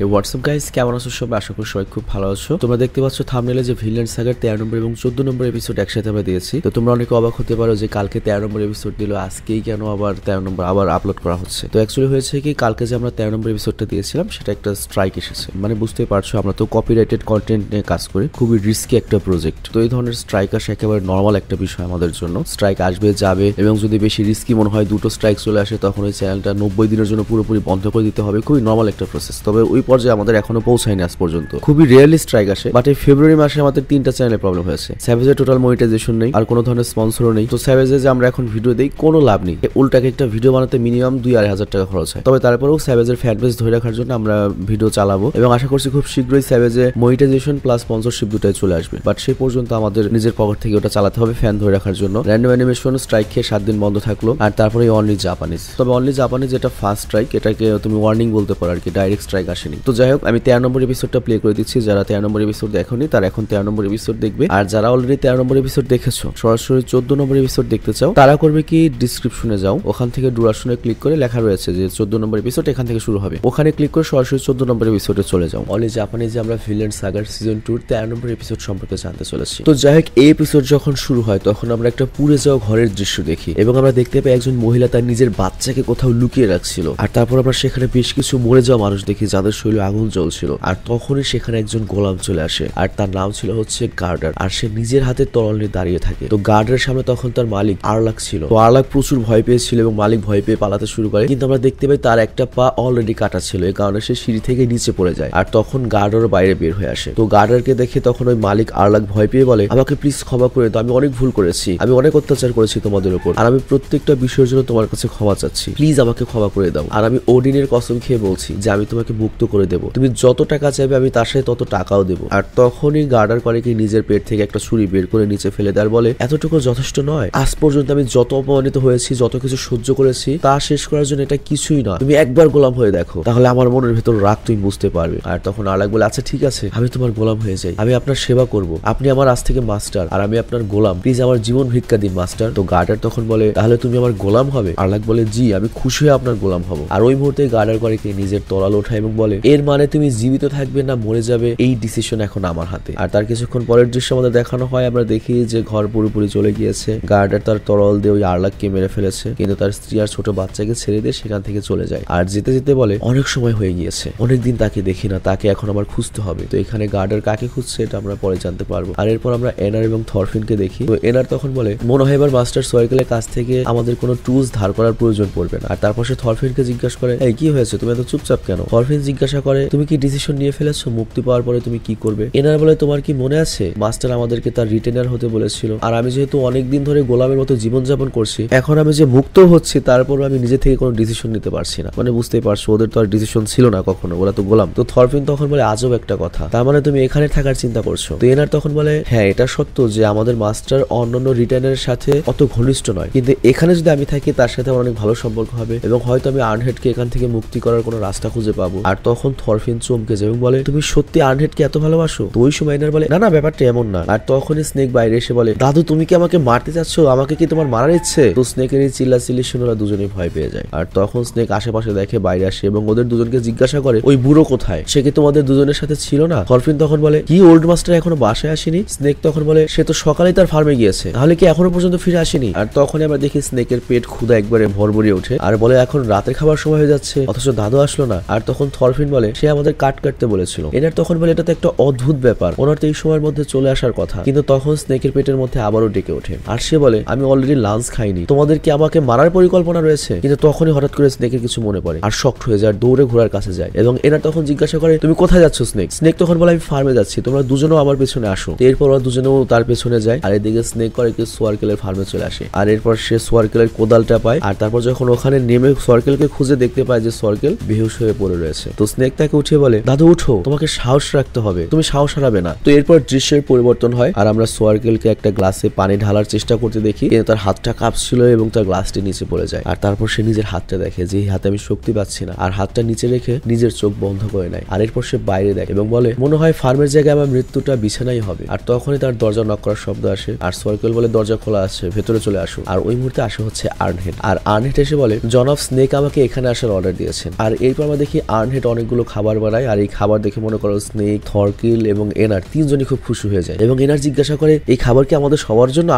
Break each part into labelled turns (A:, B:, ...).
A: WhatsApp guys, কেমন আছো সবাই? আশা করি সবাই খুব ভালো আছো। তোমরা দেখতে পাচ্ছ থাম্বনেলে যে ভিলেন্ট সাগার 13 নম্বর এবং 14 নম্বর এপিসোড একসাথে আমরা দিয়েছি। তো তোমরা অনেকে অবাক হতে পারো যে কালকে 13 নম্বর এপিসোড দিল, আজকেই কেন আবার 13 নম্বর আবার আপলোড করা হচ্ছে। তো অ্যাকচুয়ালি হয়েছে কি, কালকে যে আমরা 13 নম্বর এপিসোডটা দিয়েছিলাম সেটা একটা স্ট্রাইক এসেছে। মানে বুঝতেই পারছো, আমরা তো কপিরাইটেড কন্টেন্ট নিয়ে কাজ করি, খুবই রিস্কি একটা প্রজেক্ট। তো এই ধরনের স্ট্রাইক আসা একেবারে নর্মাল একটা বিষয় আমাদের জন্য। স্ট্রাইক আসবে যাবে, এবং যদি বেশি রিস্কি মনে হয় দুটো স্ট্রাইক চলে আসে, তখন ওই চ্যানেলটা 90 দিনের জন্য পুরোপুরি বন্ধ করে দিতে হবে। খুবই নর্মাল একটা প্রসেস। তবে ওই পর্যায়ে আমাদের এখনো পৌঁছায়নি আজ পর্যন্ত। খুবই রিয়েলি স্ট্রাইক আসে। বাট এই ফেব্রুয়ারি মাসে আমাদের 3টা চ্যানেলে প্রবলেম হয়েছে। স্যাভেজের টোটাল মনিটাইজেশন নেই, আর কোনো ধরনের স্পন্সরও নেই। তো স্যাভেজে যে আমরা এখন ভিডিও দেই কোনো লাভ নেই। উল্টাকে একটা ভিডিও বানাতে মিনিমাম 2-2,500 টাকা খরচ হয়। তবে তারপরেও স্যাভেজের ফ্যান বেস ধরে রাখার জন্য আমরা ভিডিও চালাবো, এবং আশা করছি খুব শীঘ্রই স্যাভেজে মনিটাইজেশন প্লাস স্পন্সরশিপ দুটাই চলে আসবে। বাট সেই পর্যন্ত আমাদের নিজের পকেট থেকে ওটা চালাতে হবে ফ্যান ধরে রাখার জন্য। র্যান্ডম অ্যানিমেশন স্ট্রাইক খেয়ে 7 দিন বন্ধ থাকলো, আর তারপরে অনলি জাপানিজ। তবে অনলি জাপানিজ যেটা ফার্স্ট স্ট্রাইক, এটাকে তুমি ওয়ার্নিং বলতে পারো আর কি, ডাইরেক্ট স্ট্রাইক আসেনি। তো যাই হোক, আমি 13 নম্বর এপিসোডটা প্লে করে দিচ্ছি। যারা 13 নম্বর এপিসোড দেখোনি তারা এখন 13 নম্বর এপিসোড দেখবে, আর যারা অলরেডি 13 নম্বর এপিসোড দেখেছো, সরাসরি 14 নম্বর এপিসোড দেখতে চাও, তারা করবে কি, ডিসক্রিপশনে যাও, ওখান থেকে ডুরাশনে ক্লিক করে লেখা রয়েছে যে 14 নম্বর এপিসোড এখান থেকে শুরু হবে। ওখানে ক্লিক করে সরাসরি 14 নম্বর এপিসোডে চলে যাও। অনলি জাপানিজ যে আমরা ভিলেন্ট সাগার সিজন 2 13 নম্বর এপিসোড সম্পর্কে জানতে চলেছি। তো যাই হোক, এই এপিসোড যখন শুরু হয় তখন আমরা একটা পুড়ে যাওয়া ঘরের দৃশ্য দেখি, এবং আমরা দেখতে পাই একজন মহিলা তার নিজের বাচ্চাকে কোথাও লুকিয়ে রাখছিল। আর তারপর আমরা সেখানে বেশ কিছু মরে যাওয়া মানুষ দেখি যাদের শরীরে আগুন জ্বলছিল। আর তখনই সেখানে একজন গোলাম চলে আসে, আর তার নাম ছিল হচ্ছে গার্ডার। আর সে নিজের হাতে তরল নিয়ে দাঁড়িয়ে থাকে। তো গার্ডারের সামনে তখন তার মালিক আরলাক ছিল। তো আরলাক প্রচুর ভয় পেয়েছিল এবং মালিক ভয় পেয়ে পালাতে শুরু করে, কিন্তু আমরা দেখতে পাই তার একটা পা অলরেডি কাটা ছিল, এই কারণে সে সিঁড়ি থেকে নিচে পড়ে যায়। আর তখন গার্ডার বাইরে বের হয়ে আসে। তো গার্ডারকে দেখে তখন ওই মালিক আরলাক ভয় পেয়ে বলে, আমাকে প্লিজ ক্ষমা করে দাও, আমি অনেক ভুল করেছি, আমি অনেক অত্যাচার করেছি তোমাদের উপর, আর আমি প্রত্যেকটা বিষয়ের জন্য তোমার কাছে ক্ষমা চাচ্ছি, প্লিজ আমাকে ক্ষমা করে দাও। আর আমি ওডিনের কসম খেয়ে বলছি যে আমি তোমাকে মুক্ত করে দেবো, তুমি যত টাকা চাইবে আমি তার সাথে তত টাকাও দেবো। আর তখনই গার্ডার করে কি, নিজের পেট থেকে একটা ছুরি বের করে নিচে ফেলে দেয়, বলে এতটুকু যথেষ্ট নয়? আজ পর্যন্ত আমি যত অপমানিত হয়েছি, যত কিছু সহ্য করেছি, তা শেষ করার জন্য এটা কিছুই নয়। তুমি একবার গোলাম হয়ে দেখো, তাহলে আমার মনের ভেতর রাগ তুমি বুঝতে পারবে। আর তখন আরলাক বলে, আচ্ছা ঠিক আছে, আমি তোমার গোলাম হয়ে যাই, আমি আপনার সেবা করব, আপনি আমার আজ থেকে মাস্টার আর আমি আপনার গোলাম, প্লিজ আমার জীবন ভিক্ষা দিন মাস্টার। তো গার্ডার তখন বলে, তাহলে তুমি আমার গোলাম হবে? আরলাক বলে, জি, আমি খুশি হয়ে আপনার গোলাম হব। আর ওই মুহূর্তে গার্ডার করে কি নিজের তলাল ওঠায় এবং বলে, এর মানে তুমি জীবিত থাকবে না মরে যাবে, এই ডিসিশন এখন আমার হাতে। আর তার কিছুক্ষণ পরের দৃশ্য আমাদের দেখানো হয়, আমরা দেখি যে ঘর পুরোপুরি চলে গিয়েছে। গার্ডার তার তরল দিয়ে ওই আরলাককে মেরে ফেলেছে, কিন্তু তার স্ত্রী আর ছোট বাচ্চাকে ছেড়ে দিয়ে সেখান থেকে চলে যায়। আর যেতে যেতে বলে, অনেক সময় হয়ে গিয়েছে, অনেকদিন তাকে দেখি না, তাকে এখন আমার খুঁজতে হবে। তো এখানে গার্ডার কাকে খুঁজছে এটা আমরা পরে জানতে পারবো। আর এরপর আমরা এনার এবং থরফিনকে দেখি। তো এনার তখন বলে, মনে হয় এবার মাস্টার সোয়ার্কেলের কাছ থেকে আমাদের কোনো টুলস ধার করার প্রয়োজন পড়বে না। আর তারপর সে থরফিনকে জিজ্ঞাসা করে, এই কি হয়েছে, তুমি এত চুপচাপ কেন? থরফিন জিজ্ঞাসা করে, তুমি কি ডিসিশন নিয়ে ফেলেছো? মুক্তি পাওয়ার পরে তুমি কি করবে? এনার বলে, তোমার কি মনে আছে মাস্টার আমাদেরকে তার রিটেনার হতে বলেছিল, আর আমি যেহেতু অনেকদিন ধরে গোলামের মতো জীবনযাপন করছি, এখন আমি যে মুক্ত হচ্ছি তারপরও আমি নিজে থেকে কোনো ডিসিশন নিতে পারছি না। মানে বুঝতেই পারছো, ওদের তো আর ডিসিশন ছিল না কখনো, ওরা তো গোলাম। তো থরফিন তখন বলে, আজব একটা কথা, তার মানে তুমি এখানে থাকার চিন্তা করছো? তো এনার তখন বলে, হ্যাঁ এটা সত্য যে আমাদের মাস্টার অন্যান্য রিটেনারের সাথে অত ঘনিষ্ঠ নয়, কিন্তু এখানে যদি আমি থাকি তার সাথে আমার অনেক ভালো সম্পর্ক হবে, এবং হয়তো আমি আর্নহেডকে এখান থেকে মুক্তি করার কোনো রাস্তা খুঁজে পাবো। আর তখন থরফিন চমকে যায় এবং বলে, তুমি সত্যি আর্নহেডকে এত ভালোবাসো? তো ওই সময় এনার বলে, না না, ব্যাপারটা এমন না। আর তখনই স্নেক বাইরে এসে বলে, দাদু তুমি কি আমাকে মারতে চাচ্ছ? আমাকে কি তোমার মারার ইচ্ছে? তো স্নেকের এই চিল্লাচিল্লি শুনে ওরা দুজনেই ভয় পেয়ে যায়। আর তখন স্নেক আশেপাশে দেখে, বাইরে আসে এবং ওদের দুজনকে জিজ্ঞাসা করে, ওই বুড়ো কোথায়? সে কি তোমাদের দুজনের সাথে ছিল না? থরফিন তখন বলে, কি ওল্ড মাস্টার এখনো বাসায় আসেনি? স্নেক তখন বলে, সে তো সকালেই তার ফার্মে গিয়েছে, তাহলে কি এখনো পর্যন্ত ফিরে আসেনি? আর তখনই আমরা দেখি স্নেকের পেট ক্ষুধা একবারে ভরভরিয়ে ওঠে, আর বলে, এখন রাতের খাবার সময় হয়ে যাচ্ছে অথচ দাদু আসলো না। আর তখন থরফিন বলে, সে আমাদের কাট কাটতে বলেছিল। এনার তখন বলে, এটা তো একটা অদ্ভুত ব্যাপার, ওনার তো এই সময়ের মধ্যে চলে আসার কথা। কিন্তু তখন স্নেকের পেটের মধ্যে আবারও ডেকে ওঠে, আর সে বলে, আমি অলরেডি লাঞ্চ খাইনি, তোমাদের কি আমাকে মারার পরিকল্পনা রয়েছে? কিন্তু তখনই হঠাৎ করে স্নেকের কিছু মনে পড়ে, আর শক্ট হয়ে যায়, দৌড়ে ঘোড়ার কাছে যায়, এবং এনার তখন জিজ্ঞাসা করে, তুমি কোথায় যাচ্ছ স্নেক? স্নেক তখন বলে, আমি ফার্মে যাচ্ছি, তোমরা দুজনেও আমার পেছনে আসো। এরপর ওরা দুজনেও তার পেছনে যায়, আর এদিকে স্নেক করে কি সোয়ার্কেলের ফার্মে চলে আসে। আর এরপর সে সোয়ার্কেলের কোদালটা পায়, আর তারপর যখন ওখানে নেমে সোয়ার্কেলকে খুঁজে দেখতে পায় যে সোয়ার্কেল বেহুশ হয়ে পড়ে রয়েছে। তো স্নেক তাকে উঠিয়ে বলে, দাদু উঠো, তোমাকে সাহস রাখতে হবে, তুমি সাহস হারাবে না। তো এরপর দৃশ্যের পরিবর্তন হয়, আর আমরা সোয়ার্কেলকে একটা গ্লাসে পানি ঢালার চেষ্টা করতে দেখি, কিন্তু তার হাতটা কাঁপছিল এবং তার গ্লাসটি নিচে পড়ে যায়। আর তারপর সে নিজের হাতটা দেখে যে হাতে আমি শক্তি পাচ্ছি না, আর হাতটা নিচে রেখে নিজের চোখ বন্ধ করে নেয়। আর এরপর সে বাইরে দেখে এবং বলে, মনে হয় ফার্মের জায়গায় আমার মৃত্যুটা বিছানাই হবে। আর তখনই তার দরজা নক করার শব্দ আসে, আর সোয়ার্কেল বলে, দরজা খোলা আছে, ভেতরে চলে আসো। আর ওই মুহূর্তে আসে হচ্ছে আর্নহেড। আর আর্নহেড এসে বলে, জনাব স্নেক আমাকে এখানে আসার অর্ডার দিয়েছেন। আর এরপর আমরা দেখি আর্নহেড অনেক অনেকগুলো খাবার বানায়, আর এই খাবার দেখে মনে করো স্নেক, থরকিল এবং এনার তিনজনই খুব খুশি হয়ে যায়। এবং এনার জিজ্ঞাসা করে এই খাবার কি আমাদের সবার জন্য?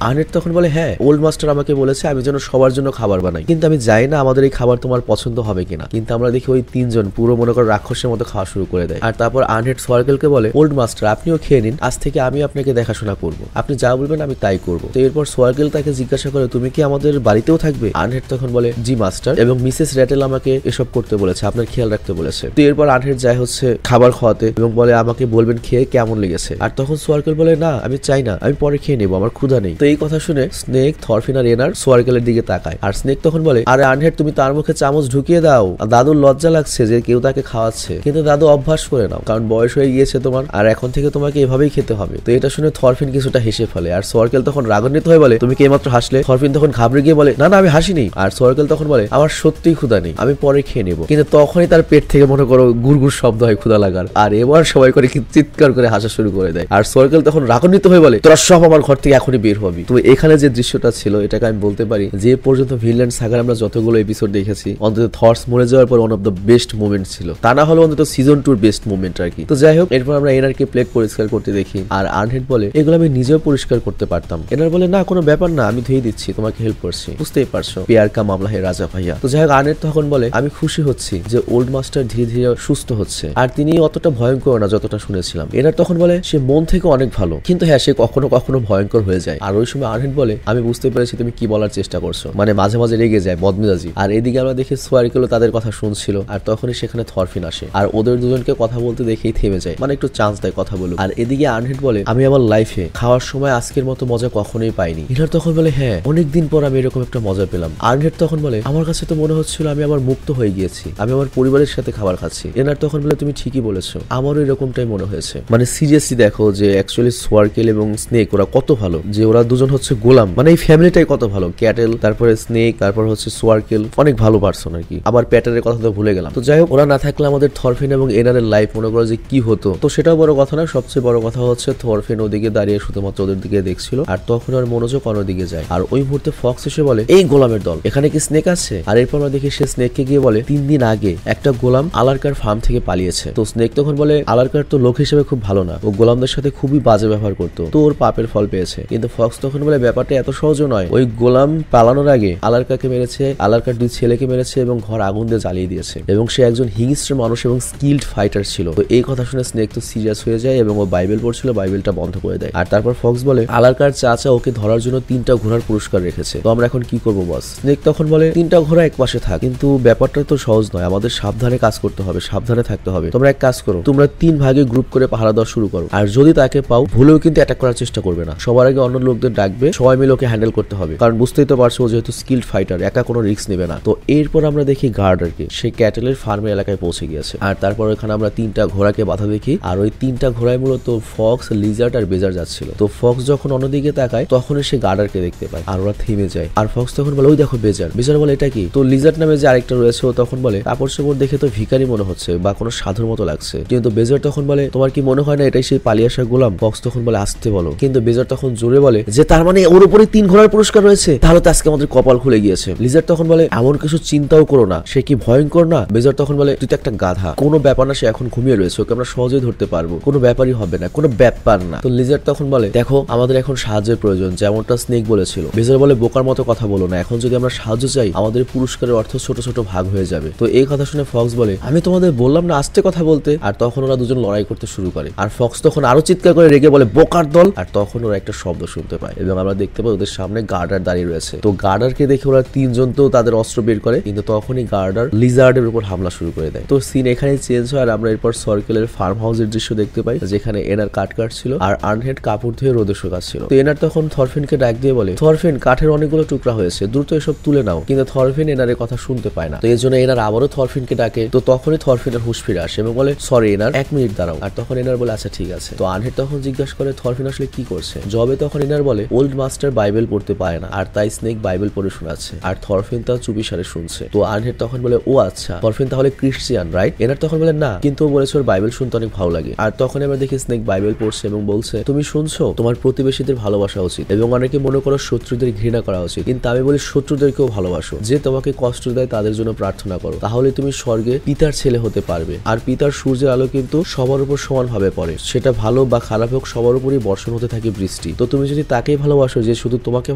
A: আনহেড তখন বলে হ্যাঁ, ওল্ড মাস্টার আমাকে বলেছে আমি যেন সবার জন্য খাবার বানাই, কিন্তু আমি জানি না আমাদের এই খাবার তোমার পছন্দ হবে কিনা। কিন্তু আমরা দেখি ওই তিনজন পুরো মনে করো রাক্ষসের মতো খাওয়া শুরু করে দেয়। আর তারপর আনহেড সোয়ার্কেলকে বলে ওল্ড মাস্টার আপনিও খেয়ে নিন, আজ থেকে আমি আপনাকে দেখাশোনা করব, আপনি যা বলবেন আমি তাই করবো। তো এরপর সোয়ার্কেল তাকে জিজ্ঞাসা করে তুমি কি আমাদের বাড়িতেও থাকবে? আনহেড তখন বলে জি মাস্টার, এবং মিসেস র্যাটেল আমাকে এসব করতে বলেছে, আপনার খেয়াল রাখতে বলেছে। তো এরপর আনহেড যায় হচ্ছে খাবার খাওয়াতে এবং বলে আমাকে বলবেন খেয়ে কেমন লেগেছে। আর তখন সোয়ার্কেল বলে না আমি চাই না, আমি পরে খেয়ে নেবো, আমার ক্ষুধা নেই। তো এই কথা শুনে স্নেক, থরফিন আর এনার সোয়ার্কেলের দিকে তাকায়। আর স্নেক তখন বলে আরে আনহেড তুমি তার মুখে চামচ ঢুকিয়ে দাও, দাদুর লজ্জা লাগছে যে কেউ তাকে খাওয়াচ্ছে, কিন্তু দাদু অভ্যাস করে নাও, কারণ বয়স হয়ে গিয়েছে তোমার, আর এখন থেকে তোমাকে এভাবেই খেতে হবে। তো এটা শুনে থরফিন কিছুটা হেসে ফেলে, আর সোয়ার্কেল তখন রাগান্বিত হয়ে বলে তুমি কি এইমাত্র হাসলে? থরফিন তখন ঘাবড়ে গিয়ে বলে না না আমি হাসিনি। আর সোয়ার্কেল তখন বলে আমার সত্যিই ক্ষুধা নেই, আমি পরে খেয়ে নেবো। কিন্তু তখনই তার পেট থেকে মনে করো গুড়গুড় শব্দ হয় ক্ষুধা লাগার, আর এবার সবাই করে চিৎকার করে হাসা শুরু করে দেয়। আর সোয়ার্কেল তখন রাগান্বিত হয়ে বলে তোরা সব আমার ঘর থেকে এখনই বের হবি। তো এখানে যে দৃশ্যটা ছিল এটাকে আমি বলতে পারি যে পর্যন্ত ভিনল্যান্ড সাগার আমরা যতগুলো এপিসোড দেখেছি অন্তত থর্স মরে যাওয়ার পর one of the best moment ছিল, তা না হলো অন্তত সিজন 2 বেস্ট মোমেন্ট আর কি। তো যাই হোক, এরপর আমরা এনারকে প্লেট পরিষ্কার করতে দেখি, আর আনহেড বলে এগুলো আমি নিজেও পরিষ্কার করতে পারতাম। এনার বলে না কোনো ব্যাপার না, আমি ধুয়ে দিচ্ছি, তোমাকে হেল্প করছি, বুঝতেই পারছো পেয়ার কা মামলা হে রাজা ভাইয়া। তো যাই হোক, আনহেড তখন বলে আমি খুশি হচ্ছি যে ওল্ড মাস্টার ধীরে ধীরে সুস্থ হচ্ছে, আর তিনি অতটা ভয়ঙ্কর না যতটা শুনেছিলাম। এনার তখন বলে সে মন থেকে অনেক ভালো, কিন্তু হ্যাঁ সে কখনো কখনো ভয়ঙ্কর হয়ে যায়। আর ওই সময় আনহেড বলে আমি বুঝতে পেরেছি তুমি কি বলার চেষ্টা করছো, মানে মাঝে মাঝে রেগে যায়, বদমেজাজি। আর এদিকে আমরা দেখি সোয়ার্কেলও তাদের কথা শুনছিল, আর তখনই সেখানে থরফিন আসে, আর ওদের দুজনকে কথা বলতে দেখেই থেমে যায়, মানে একটু চান্স দেয় কথা বলুক। আর এদিকে আনহেড বলে আমি আমার লাইফে খাওয়ার সময় আজকের মতো মজা কখনোই পাইনি। ইনার তখন বলে হ্যাঁ অনেকদিন পর আমি এরকম একটা মজা পেলাম। আনহেড তখন বলে আমার কাছে তো মনে হচ্ছিল আমি আবার মুক্ত হয়ে গিয়েছি, আমি আমার পরিবারের সাথে খাবার খাচ্ছি। এনার তখন বলে তুমি ঠিকই বলেছো, আমারও এরকমটাই মনে হয়েছে। মানে সিরিয়াসলি দেখো যে অ্যাকচুয়ালি সোয়ার্কেল এবং স্নেক ওরা কত ভালো, যে ওরা দুজন হচ্ছে গোলাম, মানে এই ফ্যামিলিটাই কত ভালো। ক্যাটেল, তারপরে স্নেক, তারপর হচ্ছে সোয়ার্কেল, অনেক ভালো পারসন আর কি। আবার প্যাটারের কথা তো ভুলে গেলাম। তো যাই হোক, ওরা না থাকলে আমাদের থরফিন এবং এনারের লাইফ মনে করো যে কি হতো। তো সেটাও বড় কথা না, সবচেয়ে বড় কথা হচ্ছে থরফিন ওদিকে দাঁড়িয়ে শুধুমাত্র ওদের দিকে দেখছিল, আর তখন আর মনোযোগ অন্যদিকে যায়। আর ওই মুহূর্তে ফক্স এসে বলে এই গোলামের দল, এখানে কি স্নেক আছে? আর এরপর আমরা দেখি সে স্নেককে গিয়ে বলে 3 দিন আগে একটা গোলাম আলারকার ফার্ম থেকে পালিয়েছে। তো স্নেক তখন বলে আলারকার তো লোক হিসেবে খুব ভালো না, ও গোলামদের সাথে খুবই বাজে ব্যবহার করতো, তো ওর পাপের ফল পেয়েছে। কিন্তু ফক্স তখন বলে ব্যাপারটা এত সহজও নয়, ওই গোলাম পালানোর আগে আলারকাকে মেরেছে, আলারকার 2 ছেলেকে মেরেছে এবং ঘর আগুন দিয়ে জ্বালিয়ে দিয়েছে, এবং সে একজন হিংস্র মানুষ এবং স্কিল্ড ফাইটার ছিল। তো এই কথা শুনে স্নেক তো সিরিয়াস হয়ে যায় এবং ও বাইবেল পড়ছিল, বাইবেলটা বন্ধ করে দেয়। আর তারপর ফক্স বলে আলারকার চাচা ওকে ধরার জন্য 3টা ঘোড়ার পুরস্কার রেখেছে, তো আমরা এখন কি করবো বস? স্নেক তখন বলে 3টা ঘোড়া এক পাশে থাক, কিন্তু ব্যাপারটা তো সহজ নয়, আমাদের সাবধানে কাজ করতে হবে, সাবধানে থাকতে হবে। তোমরা এক কাজ করো, তোমরা 3 ভাগে গ্রুপ করে পাহারা দেওয়া শুরু করো, আর যদি তাকে পাও ভুলেও কিন্তু অ্যাটাক করার চেষ্টা করবে না, সবার আগে অন্য লোকদের ডাকবে, সবাই মিলে ওকে হ্যান্ডেল করতে হবে, কারণ বুঝতেই তো পারছো যেহেতু স্কিল্ড ফাইটার, একা কোনো রিস্ক নেবে না। তো এরপর আমরা দেখি গার্ডারকে সে ক্যাটেলের ফার্মের এলাকায় পৌঁছে গিয়েছে, আর তারপর এখানে আমরা 3টা ঘোড়াকে বাধা দেখি, আর ওই 3টা ঘোড়ায় মূলত ফক্স, লিজার্ড আর বেজার যাচ্ছিল। তো ফক্স যখন অন্যদিকে তাকায় তখন সে গার্ডারকে দেখতে পায়, আর ওরা থেমে যায়। আর ফক্স তখন বলে ওই দেখো বেজার। বেজার বলে এটা কি? তো লিজার্ড নামে যে আরেকটা রয়েছে ও তখন বলে কাপড় চোপড় দেখে তো ভিখারি মনে হচ্ছে বা কোনো সাধুর মতো লাগছে, কিন্তু বেজার তখন বলে তোমার কি মনে হয় না এটাই সেই পালিয়ে আসা গোলাম? ফক্স তখন বলে আসতে বলো, কিন্তু বেজার তখন জোরে বলে যে তার মানে ওর উপরে 3 ঘোড়ার পুরস্কার রয়েছে, তাহলে তো আজকে আমাদের কপাল খুলে গিয়েছে। লিজার্ড তখন বলে এমন কিছু চিন্তাও করো না, সে কি ভয়ঙ্কর না? বেজার তখন বলে তুই তো একটা গাধা, কোনো ব্যাপার না, সে এখন ঘুমিয়ে রয়েছে, ওকে আমরা সহজেই ধরতে পারবো, কোনো ব্যাপারই হবে না, কোনো ব্যাপার না। তো লিজার্ড তখন বলে দেখো আমাদের এখন সাহায্যের প্রয়োজন, যেমনটা স্নেক বলেছিল। বেজার বলে বোকার মতো কথা বলো না, এখন যদি আমরা সাহায্য চাই আমাদের পুরস্কারের অর্থ ছোট ছোট ভাগ হয়ে যাবে। তো এই কথা শুনে ফক্স বলে আমি তোমাদের বললাম না আস্তে কথা বলতে। আর তখন ওরা দুজন লড়াই করতে শুরু করে, আর ফক্স তখন আরো চিৎকার করে রেগে বলে বোকার দল। আর তখন ওরা একটা শব্দ শুনতে পায় এবং আমরা দেখতে পাই ওদের সামনে গার্ডার দাঁড়িয়ে রয়েছে। তো গার্ডারকে দেখে ওরা 3 জন তো তাদের অস্ত্র বের করে, কিন্তু তখনই গার্ডার লিজার্ডের উপর হামলা শুরু করে দেয়। তো সিন এখানে চেঞ্জ হয়, আর আমরা এরপর সার্কেলের ফার্ম হাউসের দৃশ্য দেখতে পাই, যেখানে এনার কাঠ কাটছিল আর আনহেড কাপড় ধুয়ে রোদে শুকাচ্ছিল। তো এনার তখন থরফিনকে ডাক দিয়ে বলে থরফিন কাঠের অনেকগুলো টুকরা হয়েছে, দ্রুত এসব তুলে নাও। কিন্তু থরফিন এনারের কথা শুনতে পায় না, তো এই জন্য এনার আবারও থরফিনকে ডাকে। তো তখনই থরফিনের হুঁশ ফিরে আসে এবং বলে সরি এনার, 1 মিনিট দাঁড়াও। আর তখন এনার বলে আচ্ছা ঠিক আছে। তো আনহেড তখন জিজ্ঞাসা করে থরফিন আসলে কি করছে। জবে তখন এনার বলে ওল্ড মাস্টার বাইবেল পড়তে পায় না, আর তাই স্নেক বাইবেল পড়ে শোনাচ্ছে, আর থরফিন তা চুপিসারে শুনছে। তো আনহেড তখন বলে ও আচ্ছা, থরফিন তাহলে ক্রিশ্চিয়ান রাইট? এনার তখন বলে না, কিন্তু ও বলেছে ওর বাইবেল শুনতে অনেক ভালো লাগে। আর তখন আমরা দেখি স্নেক বাইবেল পড়ছে এবং বলছে তুমি শুনছো, তোমার প্রতিবেশীদের ভালোবাসা উচিত এবং অনেকে মনে করো শত্রুদের ঘৃণা করা উচিত, কিন্তু আমি বলি শত্রুদেরকেও ভালোবাসো, যে তোমাকে কষ্ট দেয় তাদের জন্য প্রার্থনা করো, তাহলে তুমি স্বর্গে পিতার ছেলে হতে পারবে। আর পিতার সূর্যের আলো কিন্তু সবার উপর সমানভাবে পড়ে, সেটা ভালো বা খারাপ হোক সবার উপরই বর্ষণ হতে থাকে বৃষ্টি। তো তুমি যদি তাকেই ভালোবাসো যে শুধু তোমাকে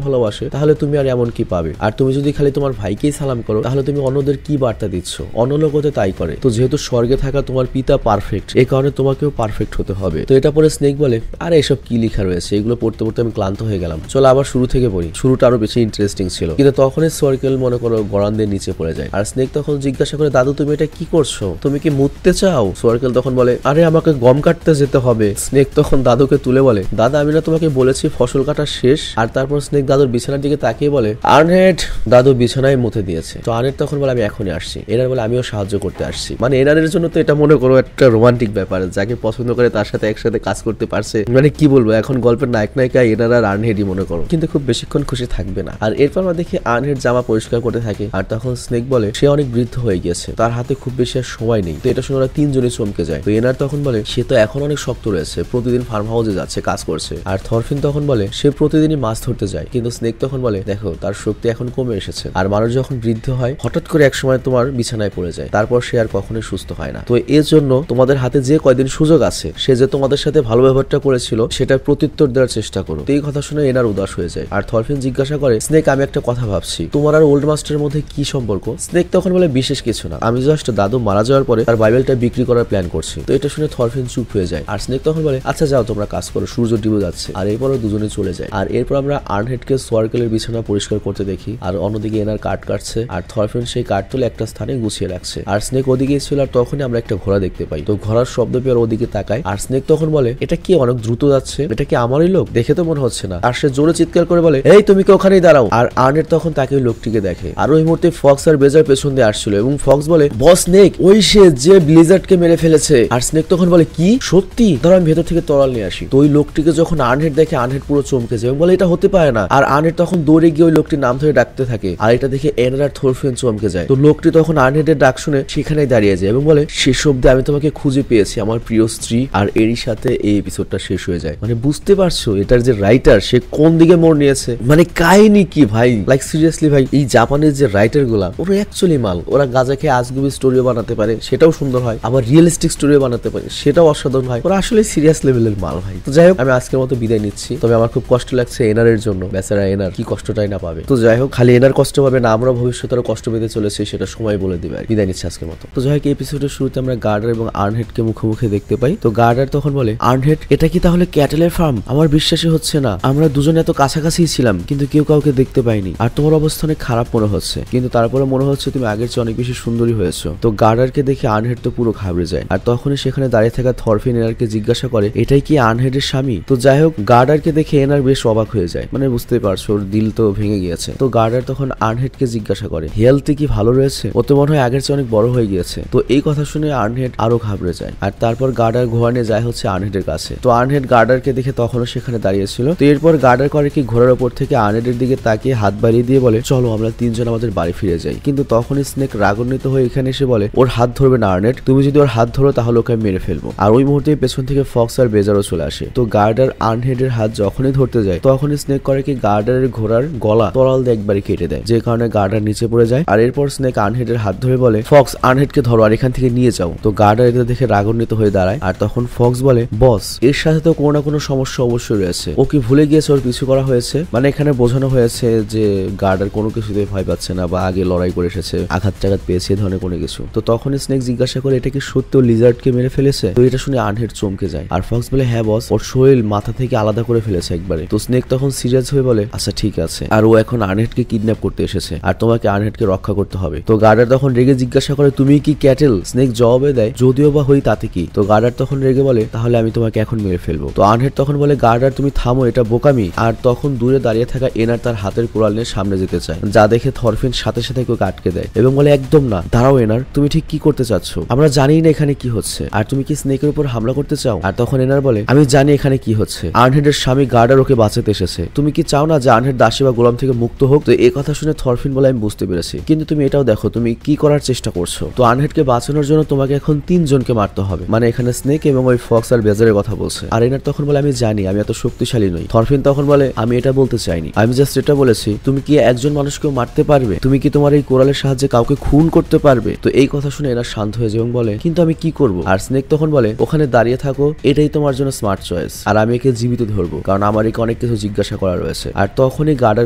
A: ভালোবাসে, তাহলে তুমি আর এমন কি পাবে? আর তুমি যদি খালি তোমার ভাইকেই সালাম করো, তাহলে তুমি অন্যদের কি বার্তা দিচ্ছ? অন্য লোক হতে তাই করে। তো যেহেতু স্বর্গে থাকা তোমার পিতা পারফেক্ট, এই কারণে তোমাকেও পারফেক্ট হতে হবে। তো এটা পরে স্নেক বলে, আরে এসব কি লেখা রয়েছে, এগুলো পড়তে পড়তে আমি ক্লান্ত হয়ে গেলাম, চলো আবার শুরু থেকে পড়ি। শুরুটা আরো বেশি ইন্টারেস্টিং ছিল। কিন্তু তখনই সার্কেল মনে করো গরান্দের নিচে পড়ে যায়। আর স্নেক তখন জিজ্ঞাসা করে, দাদু তুমি এটা কি করছো? তুমি কি মুততে চাও? সার্কেল তখন বলে, আরে আমাকে গম কাটতে যেতে হবে। স্নেক তখন দাদুকে তুলে বলে, দাদা আমি না তোমাকে বলেছি ফসল কাটা শেষ? আর তারপর স্নেক দাদুর বিছানার দিকে তাকিয়ে বলে, আর্নেট। দাদু বিছানায় মুতে দিয়েছে। তো আর্নেট তখন বলে, আমি এখনই আসছি। এনার বলে, আমিও সাহায্য করতে আসছি। মানে এনারের জন্য তো এটা মনে করো একটা রোমান্টিক ব্যাপার, যাকে পছন্দ করে তার সাথে একসাথে কাজ করতে পারছে। মানে কি বলবো, এখন গল্পের নায়ক নায়িকা এনার আর আর্নহেডই মনে করো, কিন্তু খুব বেশিক্ষণ খুশি থাকবে না। আর এরপর আমরা দেখি আর্নহেড জামা পরিষ্কার করতে থাকে। আর তখন স্নেক বলে, সে অনেক বৃদ্ধ হয়ে গিয়েছে, তার হাতে খুব বেশি আর সময় নেই। তো এটা শুনে ওরা তিনজনই চমকে যায়। তো এনার তখন বলে, সে তো এখন অনেক শক্ত রয়েছে, প্রতিদিন ফার্ম হাউসে যাচ্ছে, কাজ করছে। আর থরফিন তখন বলে, সে প্রতিদিনই মাছ ধরতে যায়। কিন্তু স্নেক তখন বলে, দেখো তার শক্তি এখন কমে এসেছে। আর মানুষ যখন বৃদ্ধ হয়, হঠাৎ করে এক সময় তোমার বিছানায় পড়ে যায়, তারপর সে আর কখনোই সুস্থ হয় না। তো এর জন্য তোমাদের হাতে যে কয়দিন সুযোগ আছে, সে যে তোমাদের সাথে ভালো ব্যবহারটা করেছিল সেটার প্রত্যুত্তর দেওয়ার চেষ্টা করো। তো এই কথা শুনে এনার উদাস হয়ে যায়। আর থরফিন জিজ্ঞাসা করে, স্নেক আমি একটা কথা ভাবছি, তোমার আর ওল্ড মাস্টারের মধ্যে কি সম্পর্ক? স্নেক তখন বলে, বিশেষ কিছু না, আমি জাস্ট দাদু মারা যাওয়ার পরে তার বাইবেলটা বিক্রি করার প্ল্যান করছি। তো এটা শুনে থরফিন চুপ হয়ে যায়। আর স্নেক তখন বলে, আচ্ছা যাও তোমরা কাজ করো, সূর্য ডুবে যাচ্ছে। আর এরপরও দুজনে চলে যায়। আর এরপর আমরা আর্নহেডকে সোয়ার্কেলের বিছানা পরিষ্কার করতে দেখি। আর অন্যদিকে এনার কাঠ কাটছে। আর থরফিন সেই কাঠ তুলে একটা স্থানে গুছিয়ে রাখছে। আর স্নেক ওদিকে ছিল। আর তখনই আমরা একটা ঘোড়া দেখতে পাই। তো ঘোড়ার শব্দ পেয়ে ওদিকে তাকায়। আর স্নেক তখন বলে, এটা কি অনেক দ্রুত যাচ্ছে, এটা কি আমারই লোক? দেখে তো মনে হচ্ছে না। আর সে জোরে চিৎকার করে বলে, এই তুমি কি ওখানেই দাঁড়াও? আর আর্নেট তখন তাকে ওই লোকটিকে দেখে। আর ওই মুহূর্তে ফক্স আর বেজার পেছন দিয়ে আসছিল এবং ফক্স বলে, বস স্নেক, ওই সে যে ব্লিজার্ডকে মেরে ফেলেছে। আর স্নেক তখন বলে, কি সত্যি? ধরো আমি ভেতর থেকে তরাল নিয়ে আসি। তো ওই লোকটিকে যখন আর্নেট দেখে, আর্নেট পুরো চমকে যায় এবং বলে, এটা হতে পারে না। আর আর্নেট তখন দৌড়ে গিয়ে ওই লোকটির নাম ধরে ডাকতে থাকে। আর এটা দেখে এনার আর থরফিন চমকে যায়। তো লোকটি তখন আর্নেটের ডাক শুনে সেখানেই দাঁড়িয়ে যায় এবং বলে, শেষ অব্দি আমি তোমাকে খুঁজে পেয়েছি আমার প্রিয় স্ত্রী। আর এরই সাথে এই এপিসোডটা শেষ হয়ে যায়। মানে বুঝতে পারছো এটার যে রাইটার সে কোন দিকে মোড় নিয়েছে, মানে কাহিনী কি ভাই, লাইক সিরিয়াসলি ভাই, এই জাপানের যে রাইটার গুলা ওরা অ্যাকচুয়ালি মাল। ওরা গাঁজা খেয়ে আজগুবি স্টোরিও বানাতে পারে, সেটাও সুন্দর হয়, আবার রিয়েলিস্টিক স্টোরিও বানাতে পারে, সেটাও অসাধারণ হয়। ওরা আসলে সিরিয়াস লেভেলের মাল ভাই। তো যাই হোক, আমি আজকের মতো বিদায় নিচ্ছি। তবে আমার খুব কষ্ট লাগছে এনারের জন্য, বেচারা এনার কি কষ্টটাই না পাবে। তো যাই হোক, খালি এনার কষ্ট পাবে না, আমরা ভবিষ্যতে আরো কষ্ট পেতে চলেছি, সেটা সময় বলে দিবে। বিদায় নিচ্ছি আজকের মতো। তো যাই হোক, এই এপিসোডের শুরুতে আমরা গার্ডার এবং আর্নহেডকে মুখোমুখি দেখতে পাই। তো গার্ডার তখন বলে, আর্নহেড এটা কি তাহলে ক্যাটেলের ফার্ম? আমার বিশ্বাসই হচ্ছে না, আমরা দুজনে এত কাছাকাছি ছিলাম কিন্তু কেউ কাউকে দেখতে পাইনি। আর তোমার অবস্থা অনেক খারাপ মনে হচ্ছে, কিন্তু তারপরে মনে হচ্ছে তুমি আগের চেয়ে অনেক বেশি সুন্দরী হয়েছো। তো গার্ডারকে দেখে আর্নহেড তো পুরো ঘাবড়ে যায়। আর তখনই সেখানে দাঁড়িয়ে থাকা থরফিন এনারকে জিজ্ঞাসা করে, এটাই কি আর্নহেডের স্বামী? তো যাই হোক, গার্ডারকে দেখে এনার বেশ অবাক হয়ে যায়, মানে বুঝতেই পারছো ওর দিল তো ভেঙে গিয়েছে। তো গার্ডার তখন আর্নহেডকে জিজ্ঞাসা করে, হেলথে কি ভালো রয়েছে? ও তো মনে হয় আগের চেয়ে অনেক বড় হয়ে গিয়েছে। তো এই কথা শুনে আর্নহেড আরো ঘাবড়ে যায়। আর তারপর গার্ডার ঘোড়া নিয়ে যায় হচ্ছে আর্নহেডের কাছে। তো আর্নহেড গার্ডারকে দেখে তখনও সেখানে দাঁড়িয়েছিল। তো এরপর গার্ডার করে কি ঘোড়ার ওপর থেকে আর্নহেডের দিকে তাকিয়ে হাত বাড়িয়ে দিয়ে বলে, চলো আমরা তিনজন আমাদের বাড়ি ফিরে যাই। কিন্তু তখনই স্নেক রাগান্বিত হয়ে এখানে এসে বলে, ওর হাত ধরবে না আর্নহেড, তুমি যদি ওর হাত ধরো তাহলে ওকে মেরে ফেলবো। আর ওই মুহূর্তে পেছন থেকে ফক্স আর বেজারও চলে আসে। তো গার্ডার আর্নহেডের হাত যখনই ধরতে যায় তখনই স্নেক করে কি গার্ডারের ঘোড়ার গলা তরাল দিয়ে একবারই কেটে দেয়, যে কারণে গার্ডার নিচে পড়ে যায়। আর এরপর স্নেক আর্নহেডের হাত ধরে বলে, ফক্স আর্নহেডকে ধরো আর এখান থেকে নিয়ে যাও। তো গার্ডার এটা দেখে রাগান্বিত হয়ে দাঁড়ায়। আর তখন ফক্স বলে, বস এর সাথে তো কোনো না কোনো সমস্যা অবশ্যই রয়েছে, ও কি ভুলে গিয়েছে ওর পিছু করা হয়েছে? মানে এখানে বোঝানো হয়েছে যে গার্ডার কোনো কিছুতে ভয় পাচ্ছে না বা আগে লড়াই করে এসেছে, আঘাত টাঘাত পেয়েছে, ধরনের কোনো কিছু। তো তখন স্নেক জিজ্ঞাসা করে, এটা কি সত্যি ও লিজার্ডকে মেরে ফেলেছে? তো এটা শুনে আর্নহেড চমকে যায়। আর ফক্স বলে, হ্যাঁ বস, ওর শরীর মাথা থেকে আলাদা করে ফেলেছে একবারে। তো স্নেক তখন সিরিয়াস হয়ে বলে, আচ্ছা ঠিক আছে, আর ও এখন আর্নহেডকে কিডন্যাপ করতে এসেছে আর তোমাকে আর্নহেডকে রক্ষা করতে হবে। তো গার্ডার তখন রেগে জিজ্ঞাসা করে, তুমি কি ক্যাটেল? স্নেক জবাবে দেয়, যদিও বা হই তাতে কি? তো গার্ডার তখন রেগে বলে, তাহলে আমি তোমাকে এখন মেরে ফেলবো। তো আর্নহেড তখন বলে, গার্ডার তুমি থামো, এটা বোকামি। আর তখন দূরে দাঁড়িয়ে থাকা এনার তার হাতের কোড়াল নিয়ে সামনে যেতে চায়, যা দেখে থরফিন সাথে সাথে কেউ আটকে দেয় এবং বলে, একদম না, দাঁড়াও এনার, তুমি ঠিক কি করতে চাচ্ছ? আমরা জানি না এখানে কি হচ্ছে, আর তুমি কি স্নেকের উপর হামলা করতে চাও? আর তখন এনার বলে, আমি জানি এখানে কি হচ্ছে, আর্নহেডের স্বামী গার্ডার ওকে বাঁচাতে এসেছে, তুমি কি চাও না যে আর্নহেড দাসী বা গোলাম থেকে মুক্ত হোক? তো এই কথা শুনে থরফিন বলে, আমি বুঝতে পেরেছি, কিন্তু তুমি এটাও দেখো তুমি কি করার চেষ্টা করছো। তো আর্নহেডকে বাঁচানোর জন্য তোমাকে এখন তিনজনকে মারতে হবে, মানে এখানে স্নেক এবং ওই ফক্স আর বেজারের কথা বলছে। আর এনার তখন বলে, আমি জানি আমি এত শক্তিশালী নই। থরফিন তখন বলে, আমি এটা বলতে চাইনি, আমি জাস্ট এটা বলেছি তুমি কি একজন মানুষকেও মারতে পারবে? তুমি কি তোমার এই কোরালের সাহায্যে কাউকে খুন করতে পারবে? তো এই কথা শুনে এনার শান্ত হয়ে যায় এবং বলে কিন্তু আমি কি করব? আর স্নেক তখন বলে ওখানে দাঁড়িয়ে থাকো, এটাই তোমার জন্য স্মার্ট চয়েস, আর আমি একে জীবিত ধরবো কারণ আমার একে অনেক কিছু জিজ্ঞাসা করা রয়েছে। আর তখনই গার্ডার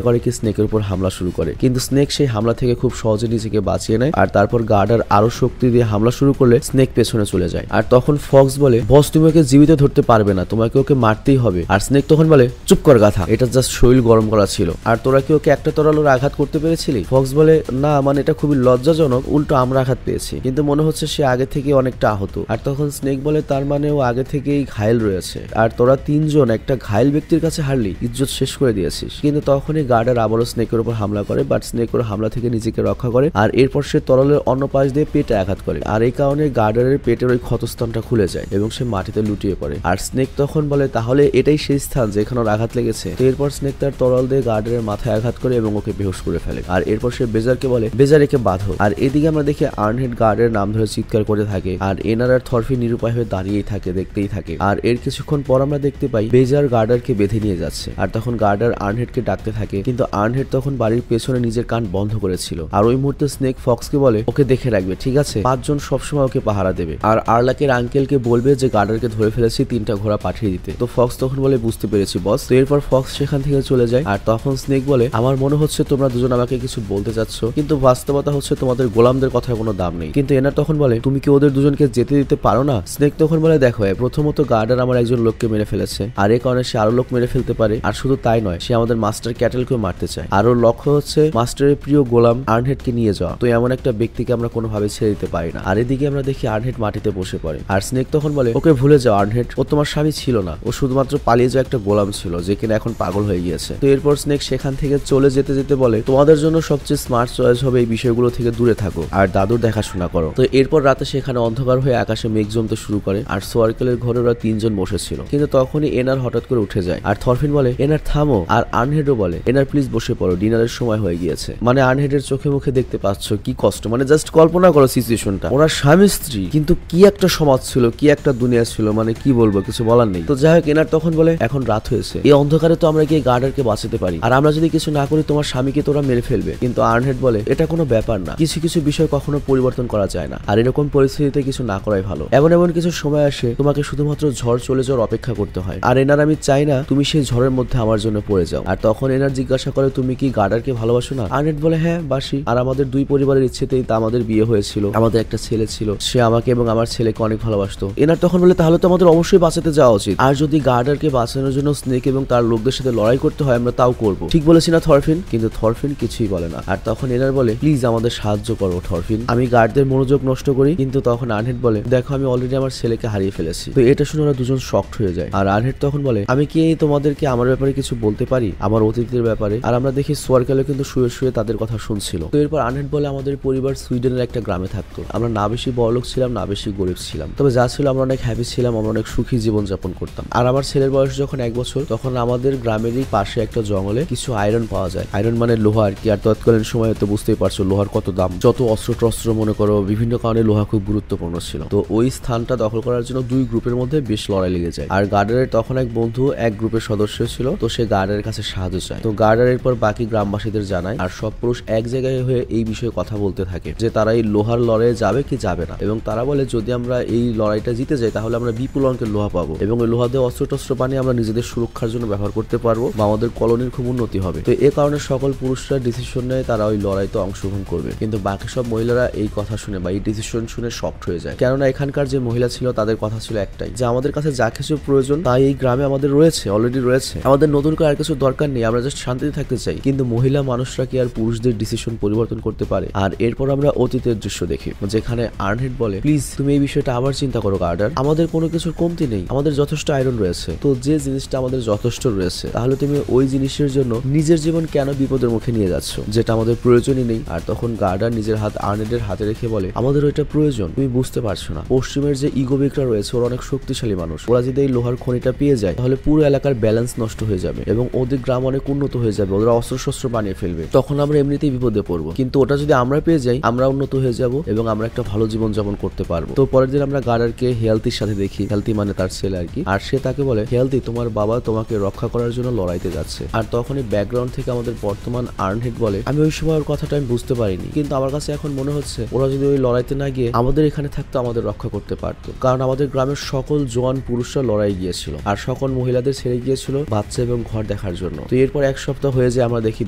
A: করে কি স্নেকের উপর হামলা শুরু করে, কিন্তু স্নেক সেই হামলা থেকে খুব সহজে নিজেকে বাঁচিয়ে নেয়। আর তারপর গার্ডার আরো শক্তি দিয়ে হামলা শুরু করলে স্নেক পেছনে চলে যায়। আর তখন ফক্স বলে বস তুমি ওকে জীবিত ধরতে পারবে না, তোমাকে ওকে মারতেই হবে। আর স্নেক তখন বলে চুপ কর গাধা, এটা জাস্ট শরীর গরম করা ছিল, আর তোরা কি ওকে একটা তরালোর আঘাত করতে পেরেছিলি? ফক্স বলে না, মানে এটা খুবই লজ্জাজনক, উল্টো আমরা আঘাত পেয়েছি, কিন্তু মনে হচ্ছে সে আগে থেকে অনেকটা আহত। আর তখন স্নেক বলে তার মানে ও আগে থেকেই ঘায়েল রয়েছে, আর তোরা তিনজন একটা ঘায়েল ব্যক্তির কাছে হারলি, ইজ্জত শেষ করে দিয়েছিস। কিন্তু তখনই গার্ডার আবারও স্নেকের উপর হামলা করে, বাট স্নেক ওর হামলা থেকে নিজেকে রক্ষা করে। আর এরপর সে তরলের অন্য পাশ দিয়ে পেটে আঘাত করে, আর এই কারণে গার্ডারের পেটের ওই ক্ষতস্থানটা খুলে যায় এবং সে মাটিতে লুটিয়ে পড়ে। আর স্নেক তখন বলে তাহলে এটাই সেই স্থান যেখানে ওর আঘাত লেগেছে। তো এরপর স্নেক তার তরল দিয়ে গার্ডারের মাথায় আঘাত করে এবং ওকে বেহুশ করে ফেলে। আর এরপর সে বেজারকে বলে বেজার একে বাঁধো। আর এদিকে আমরা দেখি আর্নহেড গার্ডের নাম ধরে চিৎকার করে থাকে, আর এনার আর থরফি নিরুপায় হয়ে দাঁড়িয়েই থাকে, দেখতেই থাকে। আর এর কিছুক্ষণ পর আমরা দেখতে পাই বেজার গার্ডারকে বেঁধে নিয়ে যাচ্ছে, আর তখন গার্ডার আর্নহেডকে ডাকতে থাকে, কিন্তু আর্নহেড তখন বাড়ির পেছনে নিজের কান বন্ধ করেছিল। আর ওই মুহূর্তে স্নেক ফক্সকে বলে ওকে দেখে রাখবে, ঠিক আছে, 5 জন সবসময় ওকে পাহারা দেবে, আর আর্লাকের আঙ্কেলকে বলবে যে গার্ডারকে ধরে ফেলেছি, 3টা ঘোড়া পাঠিয়ে দিতে। তো ফক্স তখন বলে বুঝতে পেরেছি বস। তো এরপর ফক্স সেখান থেকে চলে যায়। আর তখন স্নেক বলে আমার মনে হচ্ছে তোমরা দুজন আমাকে কিছু বলতে চাচ্ছ, কিন্তু বাস্তবতা হচ্ছে তোমাদের গোলামদের কথার কোনো দাম নেই। কিন্তু এনার তখন বলে তুমি কি ওদের দুজনকে যেতে দিতে পারো না? স্নেক তখন বলে দেখো প্রথমত গার্ডার আমার একজন লোককে মেরে ফেলেছে, আর এই কারণে সে আরো লোক মেরে ফেলতে পারে, আর শুধু তাই নয়, সে আমাদের মাস্টার ক্যাটেলকেও মারতে চায়, আর ওর লক্ষ্য হচ্ছে মাস্টারের প্রিয় গোলাম আর্নহেডকে নিয়ে যাওয়া। তো এমন একটা ব্যক্তিকে আমরা কোনোভাবে ছেড়ে দিতে পারি না। আর এদিকে আমরা দেখি আর্নহেড মাটিতে বসে পড়ে, আর স্নেক তখন বলে ওকে ভুলে যাও আর্নহেড, ও তোমার স্বামী ছিল না, ও শুধুমাত্র পালিয়ে যাওয়া একটা গোলাম ছিল যে কিনা এখন পাগল হয়ে গিয়েছে। তো এরপর স্নেক সেখান থেকে চলে যেতে যেতে বলে তোমাদের জন্য সবচেয়ে স্মার্ট চয়েস হবে এই বিষয়গুলো থেকে দূরে থাকো আর দাদুর দেখাশোনা করো। তো এরপর রাতে সেখানে অন্ধকার হয়ে আকাশে মেঘ জমতে শুরু করে, আর সোয়ার্কেলের ঘরে ওরা 3 জন বসেছিল, কিন্তু তখনই এনার হঠাৎ করে উঠে যায়। আর থরফিন বলে এনার থামো, আর আর্নহেডও বলে এনার প্লিজ বসে পড়ো, ডিনারের সময় হয়ে গিয়েছে। মানে আর্নহেডের চোখে মুখে দেখতে পাচ্ছ কি কষ্ট, মানে জাস্ট কল্পনা করো সিচুয়েশনটা, ওরা স্বামী স্ত্রী, কিন্তু কি একটা সমাজ ছিল, কি একটা দুনিয়া ছিল, মানে কি বলবো, কিছু বলার নেই। তো যাই হোক, এনার তখন বলে এখন রাত হয়েছে, এই অন্ধকারে তো আমরা গিয়ে গার্ডারকে বাঁচাতে পারি, আর আমরা যদি কিছু না করি তোমার স্বামীকে তোরা মেরে ফেলবে। কিন্তু আর্নহেড বলে এটা কোনো ব্যাপার না, কিছু কিছু বিষয় কখনো পরিবর্তন করা যায় না, আর এরকম পরিস্থিতিতে কিছু না করাই ভালো। এমন এমন কিছু সময় আসে তোমাকে শুধুমাত্র ঝড় চলে যাওয়ার অপেক্ষা করতে হয়, আর এনার আমি চাই না তুমি সেই ঝড়ের মধ্যে আমার জন্য পড়ে যাও। আর তখন এনার জিজ্ঞাসা করে তুমি কি গার্ডারকে ভালোবাসো না? আর্নহেড বলে হ্যাঁ বাসি, আর আমাদের 2 পরিবারের ইচ্ছেতেই তা আমাদের বিয়ে হয়েছিল, আমাদের একটা ছেলে ছিল, সে আমাকে এবং আমার ছেলেকে অনেক ভালোবাসতো। এনার তখন বলে তাহলে তো আমাদের অবশ্যই বাঁচাতে যাওয়া উচিত, আর যদি গার্ডারকে বাঁচানোর জন্য স্নেক এবং তার লোকদের সাথে লড়াই করতে হয় আমরা তাও করব, ঠিক বলেছি না থরফিন? কিন্তু থরফিন কিছুই বলে না। আর তখন এনার বলে প্লিজ আমাদের সাহায্য করো থরফিন, আমি গার্ডদের মনোযোগ নষ্ট করি। কিন্তু তখন আর্নহেড বলে দেখো আমি অলরেডি আমার ছেলেকে হারিয়ে ফেলেছি। তো এটা শুনে ওরা দুজন শকড হয়ে যায়। আর আর্নহেড তখন বলে আমি কি তোমাদেরকে আমার ব্যাপারে কিছু বলতে পারি, আমার অতীতের ব্যাপারে? আর আমরা দেখি সোয়ার্কেলে কিন্তু শুয়ে শুয়ে তাদের কথা শুনছিল। তো এরপর আর্নহেড বলে আমাদের পরিবার সুইডেনের একটা গ্রামে থাকতো, আমরা না বেশি বড়লোক ছিলাম না বেশি গরিব ছিলাম, তবে যা ছিল আমরা অনেক হ্যাপি ছিলাম, আমরা অনেক সুখী জীবন যাপন করতাম। আর আমার ছেলের বয়স যখন 1 বছর, তখন আমাদের গ্রামেরই পাশে একটা জঙ্গলে কিছু আয়রন পাওয়া যায়, আয়রন মানে লোহা আর কি। আর তৎকালীন সময় তো বুঝতেই পারছো লোহার কত দাম, যত অস্ত্র টস্ত্র মনে করো, বিভিন্ন কারণে লোহা খুব গুরুত্বপূর্ণ ছিল। তো ওই স্থানটা দখল করার জন্য 2 গ্রুপের মধ্যে বেশ লড়াই লেগে যায়। আর গার্ডারের তখন এক বন্ধু এক গ্রুপের সদস্য ছিল, তো সে গার্ডারের কাছে সাহায্য চায়। তো গার্ডার এরপর বাকি গ্রামবাসীদের জানায়, আর সব পুরুষ এক জায়গায় হয়ে এই বিষয়ে কথা বলতে থাকে যে তারা এই লোহার লড়াইয়ে যাবে কি যাবে না। এবং তারা বলে যদি আমরা এই লড়াইটা জিতে যাই তাহলে আমরা বিপুল অঙ্কের লোহা পাবো, এবং ওই লোহা দিয়ে অস্ত্র টস্ত্র বানিয়ে আমরা নিজেদের সুরক্ষার জন্য ব্যবহার করতে পারবো, বা আমাদের কলোনির খুব উন্নতি হবে। তো এ কারণে সকল পুরুষরা ডিসিশন নেয় তারা ওই লড়াইতে অংশগ্রহণ করবে। কিন্তু বাকি সব মহিলারা এই কথা শুনে বা এই ডিসিশন শুনে শকড হয়ে যায়, কেননা এখানকার যে মহিলা ছিল তাদের কথা ছিল একটাই, যে আমাদের কাছে যা কিছু প্রয়োজন তাই এই গ্রামে আমাদের রয়েছে, অলরেডি রয়েছে, আমাদের নতুন করে আর কিছু দরকার নেই, আমরা জাস্ট শান্তিতে থাকতে চাই। কিন্তু মহিলা মানুষরা কি আর পুরুষদের ডিসিশন পরিবর্তন করতে পারে? আর এরপর আমরা অতীতের দৃশ্য দেখি, যেখানে আর্নহেড বলে প্লিজ তুমি এই বিষয়টা আবার চিন্তা করো গার্ডার, আমাদের কোনো কিছুর কমতি নেই, আমাদের যথেষ্ট আয়রন রয়েছে, তো যে জিনিসটা আমাদের যথেষ্ট রয়েছে তাহলে তুমি ওই জিনিসের জন্য নিজের জীবন কেন বিপদের মুখে নিয়ে যাচ্ছ, যেটা আমাদের প্রয়োজনই নেই। আর তখন গার্ডার নিজের হাত আর্নহেডের হাতে রেখে বলে আমাদের ওইটা প্রয়োজন, তুমি বুঝতে পারছো না, পশ্চিমের যে ইগোবিকরা রয়েছে ওরা অনেক শক্তিশালী মানুষ, ওরা যদি এই লোহার খনিটা পেয়ে যায় তাহলে পুরো এলাকার ব্যালেন্স নষ্ট হয়ে যাবে এবং ওদের গ্রাম অনেক উন্নত হয়ে যাবে, ওরা অস্ত্র শস্ত্র বানিয়ে ফেলবে, তখন আমরা এমনিতেই বিপদে পড়বো। কিন্তু ওটা যদি আমরা পেয়ে যাই আমরা উন্নত হয়ে যাব এবং আমরা একটা ভালো জীবন যাপন করতে পারবো। তো পরের দিন আমরা গার্ডারকে হেলথির সাথে দেখি, হেলথি মানে তার ছেলে আর কি। আর সে তাকে বলে হেলথি তোমার বাবা তোমাকে রক্ষা করার জন্য লড়াইতে যাচ্ছে। আর তখনই ব্যাকগ্রাউন্ড থেকে আমাদের বর্তমান আর্নহেড বলে আমি ওই সময় ওর কথাটা আমি বুঝতে পারিনি, কিন্তু আমার কাছে এখন মনে হচ্ছে ও ওরা যদি ওই লড়াইতে না গিয়ে আমাদের এখানে থাকতো আমাদের রক্ষা করতে পারতো, কারণ আমাদের গ্রামের সকল জোয়ান পুরুষরা লড়াই গিয়েছিল আর সকল মহিলাদের ছেড়ে গিয়েছিল বাচ্চা এবং ঘর দেখার জন্য। তো এরপর এক সপ্তাহ হয়ে যায়, আমরা দেখি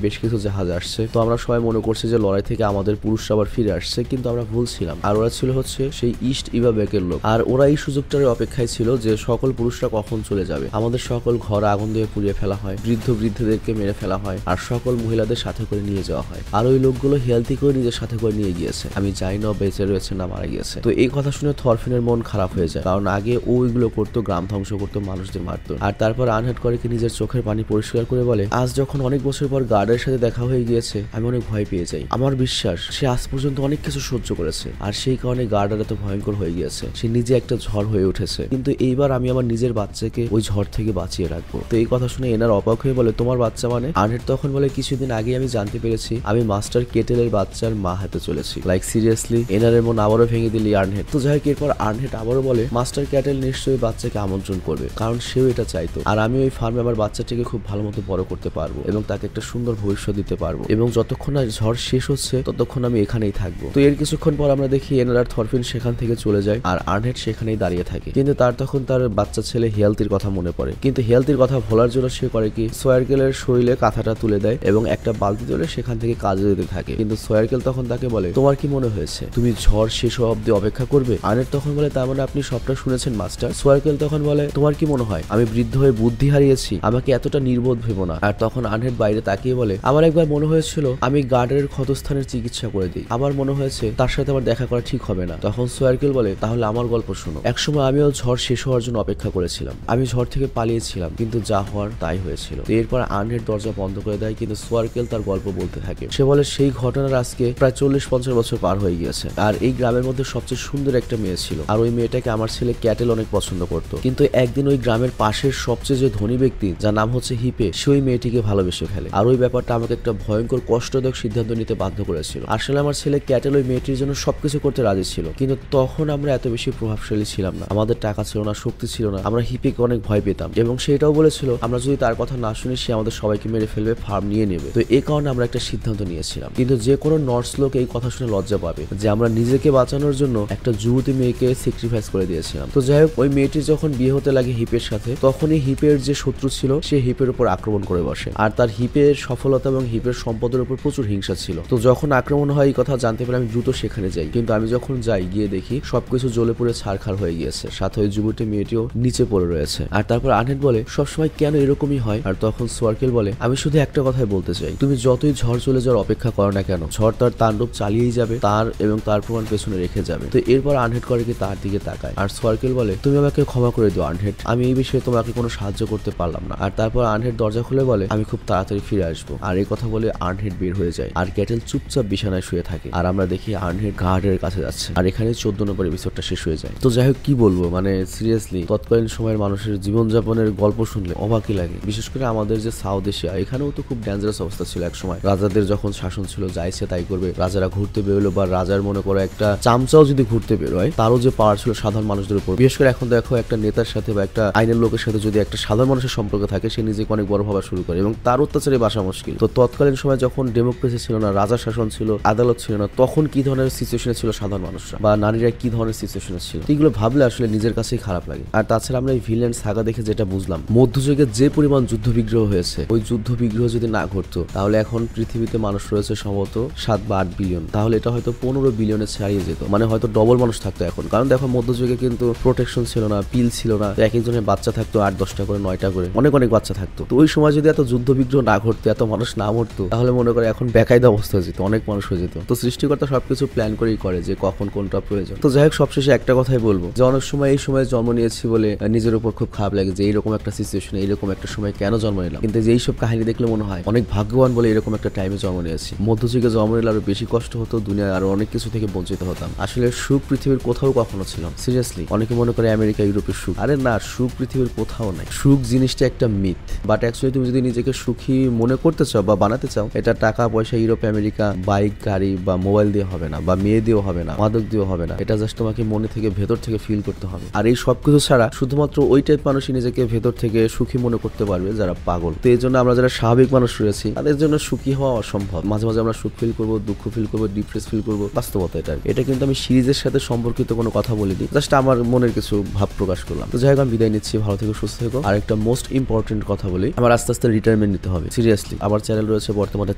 A: বেশ কিছু জাহাজ আসছে। তো আমরা সবাই মনে করছি যে লড়াই থেকে আমাদের পুরুষরা আবার ফিরে আসছে, কিন্তু আমরা ভুল ছিলাম। আর ওরা ছিল হচ্ছে সেই ইস্ট ইভাবেকের লোক, আর ওরা এই সুযোগটার অপেক্ষায় ছিল যে সকল পুরুষরা কখন চলে যাবে। আমাদের সকল ঘর আগুন দিয়ে পুড়িয়ে ফেলা হয়, বৃদ্ধদেরকে মেরে ফেলা হয়, আর সকল মহিলাদের সাথে করে নিয়ে যাওয়া হয়। আর ওই লোকগুলো হেলথি করে নিজের সাথে করে নিয়ে গিয়েছে। আমি জানি না বেঁচে রয়েছে না মারা গিয়েছে। তো এই কথা শুনে থরফিনের মন খারাপ হয়ে যায়, কারণ আগে ও ওইগুলো করতো, গ্রাম ধ্বংস করতো, মানুষদের মারতো। আর তারপর আনহেড করে কি নিজের চোখের পানি পরিষ্কার করে বলে, আজ যখন অনেক বছর পর গার্ডের সাথে দেখা হয়ে গিয়েছে আমি অনেক ভয় পেয়ে যাই। আমার বিশ্বাস সে আজ পর্যন্ত অনেক কিছু সহ্য করেছে, আর সেই কারণে গার্ডার এত ভয়ঙ্কর হয়ে গিয়েছে। সে নিজে একটা ঝড় হয়ে উঠেছে, কিন্তু এইবার আমি আমার নিজের বাচ্চাকে ওই ঝড় থেকে বাঁচিয়ে রাখবো। তো এই কথা শুনে এনার অবাক হয়ে বলে, তোমার বাচ্চা মানে? আনহেড তখন বলে, কিছুদিন আগে আমি জানতে পেরেছি আমি মাস্টার কেটেলের বাচ্চার মা হাতে চলেছি। Like seriously? এনারের মন আবারও ভেঙে দিলি আনহেড। তো যাই হোক, এরপর আনহেড আবারও বলে, মাস্টার ক্যাটেল নিশ্চয়ই বাচ্চাকে আমন্ত্রণ করবে, কারণ সেও এটা চাইতো। আর আমি ওই ফার্মে আমার বাচ্চাটিকে খুব ভালো মতো বড় করতে পারবো এবং তাকে একটা সুন্দর ভবিষ্যৎ দিতে পারবো, এবং যতক্ষণ না ঝড় শেষ হচ্ছে ততক্ষণ আমি এখানেই থাকবো। তো এর কিছুক্ষণ পর আমরা দেখি এনার আর থরফিন সেখান থেকে চলে যায়, আর আনহেড সেখানেই দাঁড়িয়ে থাকে। কিন্তু তার তখন তার বাচ্চা ছেলে হেলথির কথা মনে পড়ে। কিন্তু হেলথির কথা ভোলার জন্য সে করে কি, সোয়ারকেলের শরীরে কাঁথাটা তুলে দেয় এবং একটা বালতি তুলে সেখান থেকে কাজে যেতে থাকে। কিন্তু সোয়ারকেল তখন তাকে বলে, তোমার কি মনে হয়েছে তুমি ঝড় শেষ হওয়া অব্দি অপেক্ষা করবে? আনহেড তখন বলে, তার মানে আপনি সবটা শুনেছেন মাস্টার? সোয়ারকেল তখন বলে, তোমার কি মনে হয় আমি বৃদ্ধ হয়ে বুদ্ধি হারিয়েছি? আমাকে এতটা নির্বোধ ভেবো না। আর তখন আনহেড বাইরে তাকিয়ে বলে, আমার একবার মনে হয়েছিল আমি গার্ডারের ক্ষতস্থানের চিকিৎসা করে দিই, আবার মনে হয়েছে তার সাথে আমার দেখা করা ঠিক হবে না। তখন সোয়ারকেল বলে, তাহলে আমার গল্প শোনো। একসময় আমিও ঝড় শেষ হওয়ার জন্য অপেক্ষা করেছিলাম, আমি ঝড় থেকে পালিয়েছিলাম, কিন্তু যা হওয়ার তাই হয়েছিল। এরপর আনহেড দরজা বন্ধ করে দেয়, কিন্তু সোয়ারকেল তার গল্প বলতে থাকে। সে বলে, সেই ঘটনার আজকে প্রায় 40-50 বছর পার হয়ে গিয়েছে, আর এই গ্রামের মধ্যে সবচেয়ে সুন্দর একটা মেয়ে ছিল, আর ওই মেয়েটাকে আমার ছেলে ক্যাটেল অনেক পছন্দ করতো। কিন্তু একদিন ওই গ্রামের পাশের সবচেয়ে যে ধনী ব্যক্তি, যার নাম হচ্ছে হিপে, সে ওই মেয়েটিকে ভালোবেসে ফেলে। আর ওই ব্যাপারটা আমাকে একটা ভয়ঙ্কর কষ্টদায়ক সিদ্ধান্ত নিতে বাধ্য করেছিল। আসলে আমার ছেলে ক্যাটেল ওই মেয়েটির জন্য সবকিছু করতে রাজি ছিল, কিন্তু তখন আমরা এত বেশি প্রভাবশালী ছিলাম না, আমাদের টাকা ছিল না, শক্তি ছিল না, আমরা হিপেকে অনেক ভয় পেতাম, এবং সেটাও বলেছিল আমরা যদি তার কথা না শুনি সে আমাদের সবাইকে মেরে ফেলবে, ফার্ম নিয়ে নেবে। তো এই কারণে আমরা একটা সিদ্ধান্ত নিয়েছিলাম। কিন্তু যে কোনো নর্স লোক এই কথা শুনে লজ্জা পাবে যে আমরা নিজেকে বাঁচানোর জন্য একটা যুবতী মেয়েকে স্যাক্রিফাইস করে দিয়েছিলাম। তো যাই হোক, ওই মেয়েটির যখন বিয়ে হতে লাগে হিপের সাথে, তখনই হিপের যে শত্রু ছিল সে হিপের উপর আক্রমণ করে বসে, আর তার হিপের সফলতা এবং হিপের সম্পদের উপর প্রচুর হিংসা ছিল। তো যখন আক্রমণ হয় এই কথা জানতে পেরে আমি দ্রুত সেখানে যাই, কিন্তু আমি যখন যাই গিয়ে দেখি সবকিছু জ্বলে পুড়ে ছারখার হয়ে গিয়েছে, সাথে ওই যুবতী মেয়েটিও নিচে পড়ে রয়েছে। আর তারপর আনহেড বলে, সবসময় কেন এরকমই হয়? আর তখন সোয়ারকেল বলে, আমি শুধু একটা কথাই বলতে চাই, তুমি যতই ঝড় চলে যাওয়ার অপেক্ষা করো না কেন, ঝড় তার তাণ্ডব চালিয়েই যাবে, তার এবং তার প্রমাণ পেছনে রেখে যাবে। তো এরপর আনহেড করে কি তার দিকে তাকায়, আর সোয়ারকেল বলে, তুমি আমাকে ক্ষমা করে দিও আনহেড, আমি এই বিষয়ে তোমাকে কোনো সাহায্য করতে পারলাম না। আর তারপর আনহেড দরজা খুলে বলে, আমি খুব তাড়াতাড়ি ফিরে আসবো। আর এই কথা বলে আনহেড বের হয়ে যায়, আর ক্যাটেল চুপচাপ বিছানায় শুয়ে থাকে, আর আমরা দেখি আনহেড গার্ডের কাছে যাচ্ছে। আর এখানে 14 নম্বর এপিসোডটা শেষ হয়ে যায়। তো যাই হোক, কি বলবো, মানে সিরিয়াসলি তৎকালীন সময়ের মানুষের জীবনযাপনের গল্প শুনলে অবাকই লাগে। বিশেষ করে আমাদের যে সাউথ এশিয়া, এখানেও তো খুব ডেঞ্জারাস অবস্থা ছিল এক সময়। রাজাদের যখন শাসন ছিল, যাইছে তাই করবে, রাজারা ঘুরতে বেরোলো, বা রাজার মনে করো একটা চামচাও যদি ঘুরতে বেরোয়, তারও যে পাওয়ার ছিল সাধারণ মানুষদের উপর। বিশেষ করে এখন দেখো, একটা নেতার সাথে বা একটা আইনের লোকের সাথে যদি একটা সাধারণ মানুষের সম্পর্ক থাকে, সে নিজেকে অনেক বড় ভাবা শুরু করে এবং তার অত্যাচারে বাসা মুশকিল। তো তৎকালীন সময় যখন ডেমোক্রেসি ছিল না, রাজা শাসন ছিল, আদালত ছিল না, তখন কি ধরনের সিচুয়েশনে ছিল সাধারণ মানুষরা বা নারীরা কি ধরনের সিচুয়েশনে ছিল, এগুলো ভাবলে আসলে নিজের কাছেই খারাপ লাগে। আর তাছাড়া আমরা এই ভিলেন সাগা দেখে যেটা বুঝলাম, মধ্যযুগে যে পরিমাণ যুদ্ধ বিগ্রহ হয়েছে, ওই যুদ্ধ বিগ্রহ যদি না ঘটতো, তাহলে এখন পৃথিবীতে মানুষ রয়েছে সম্ভবত 7 বা 8 বিলিয়ন, তাহলে এটা হয়তো 15 বিলিয়নে ছাড়িয়ে যেত, মানে হয়তো ডবল মানুষ থাকতো এখন। কারণ দেখো, মধ্যযুগে কিন্তু প্রোটেকশন ছিল না, পিল ছিল না, এক একজনের বাচ্চা থাকতো 8-10টা করে, 9টা করে, অনেক অনেক বাচ্চা থাকতো। তো ওই সময় যদি এত যুদ্ধ বিগ্রহ না ঘটতো, এত মানুষ না মরতো, তাহলে মনে করে এখন বেকায়দা অবস্থা হয়ে যেত, অনেক মানুষ হয়ে যেত। তো সৃষ্টিকর্তা সবকিছু প্ল্যান করেই করে যে কখন কোনটা প্রয়োজন। তো যাই হোক, সবশেষে একটা কথাই বলবো যে অনেক সময় এই সময় জন্ম নিয়েছি বলে নিজের উপর খুব খারাপ লাগে যে এইরকম একটা সিচুয়েশনে এইরকম একটা সময় কেন জন্ম নিলাম। কিন্তু যে এইসব কাহিনী দেখলে মনে হয় অনেক ভাগ্যবান বলে এরকম একটা টাইমে জন্ম নিয়েছি। মধ্যযুগে জন্ম নিলে আরো বেশি কষ্ট হতো, দুনিয়ায় আরো অনেক কিছু থেকে বঞ্চিত হতাম। আসলে সুখ পৃথিবীর কোথাও কখনো ছিল না। সিরিয়াসলি, অনেকে মনে করে আমেরিকা, ইউরোপের সুখ, আরে না, সুখ পৃথিবীর কোথাও নাই। সুখ জিনিসটা একটা মিথ, বাট অ্যাকচুয়ালি তুমি যদি নিজেকে সুখী মনে করতে চাও বা বানাতে চাও, এটা টাকা পয়সা, ইউরোপ আমেরিকা, বাইক গাড়ি বা মোবাইল দিয়ে হবে না, বা মেয়ে দিয়েও হবে না, মাদক দিয়েও হবে না। এটা জাস্ট তোমাকে মনে থেকে ভেতর থেকে ফিল করতে হবে। আর এই সবকিছু ছাড়া শুধুমাত্র ওই টাইপ মানুষই নিজেকে ভেতর থেকে সুখী মনে করতে পারবে যারা পাগল। তো এই জন্য আমরা যারা স্বাভাবিক মানুষ রয়েছি, তাদের জন্য সুখী হওয়া অসম্ভব। মাঝে মাঝে আমরা সুখ ফিল করবো, দুঃখ ফিল করবো, ডিপ্রেস ফিল করবো, করবো, বাস্তবতা এটা কিন্তু আমি সিরিজের সাথে সম্পর্কিত কোনো কথা বলিনি, জাস্ট আমার মনের কিছু ভাব প্রকাশ করলাম। তো যাই হোক, আমি বিদায় নিচ্ছি, ভালো থেকো, সুস্থ থেকো। আর একটা মোস্ট ইম্পর্টেন্ট কথা বলি, আমার আস্তে আস্তে রিটায়ারমেন্ট নিতে হবে। সিরিয়াসলি, আমার চ্যানেল রয়েছে বর্তমানে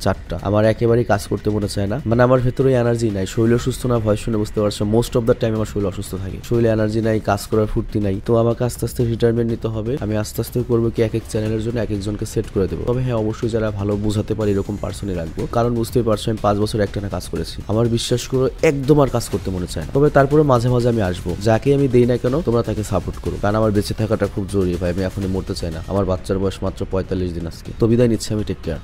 A: 4টা, আমার একেবারেই কাজ করতে মনে চায় না, মানে আমার ভেতরে এনার্জি নাই। শরীর অসুস্থ না, ভয় শুনে বুঝতে পারছো, মোস্ট অফ দ্য টাইম আমার শরীর অসুস্থ থাকে, শরীরে এনার্জি নাই, কাজ করার ফুর্তি নাই। তো আমাকে আস্তে আস্তে রিটায়ারমেন্ট নিতে হবে। আমি আস্তে আস্তে করবো কি, এক এক চ্যানেলের জন্য এক একজনকে সেট করে দেবো। তবে হ্যাঁ, অবশ্যই যারা ভালো বোঝাতে পারে এরকম পার্সনই রাখবো, কারণ বুঝতেই পারছো আমি 5 বছর একটানা কাজ করেছি, আমার বিশ্বাস করো একদম আর কাজ করতে মনে চায় না। তবে তারপরে মাঝে মাঝে আমি আসবো, যাকে আমি দেই না কেন তোমরা তাকে সাপোর্ট করো, কারণ আমার বেঁচে থাকাটা খুব জরুরি ভাই, আমি এখনই মরতে চাই না। আমার বাচ্চার বয়স মাত্র 45 দিন আজকে। তো বিদায় নিচ্ছি আমি, টেক কেয়ার।